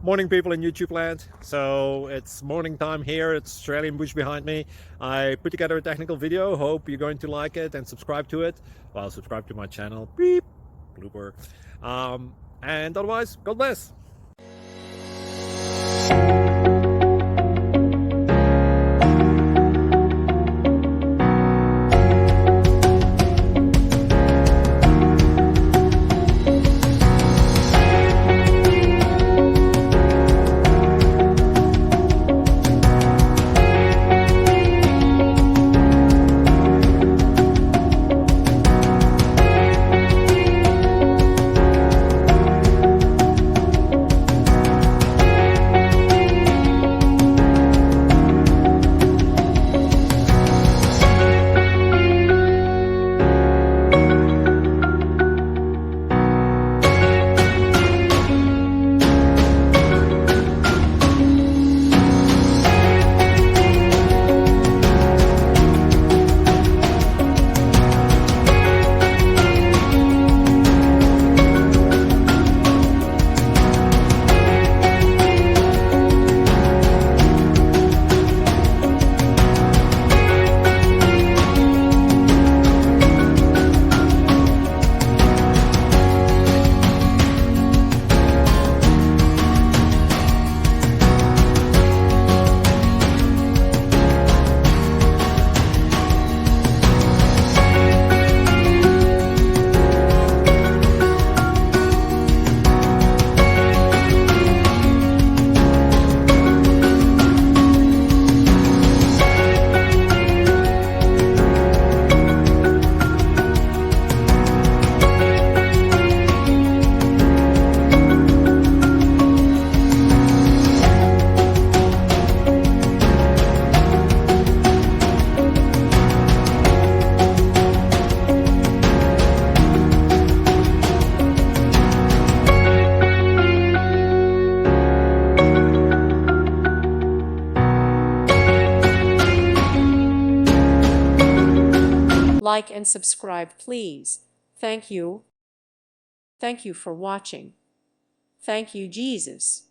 Morning, people in YouTube land. So it's morning time here. It's Australian bush behind me. I put together a technical video. Hope you're going to like it and subscribe to it. Well, subscribe to my channel. Beep. Blooper. And otherwise, God bless. Like and subscribe, please. Thank you. Thank you for watching. Thank you, Jesus.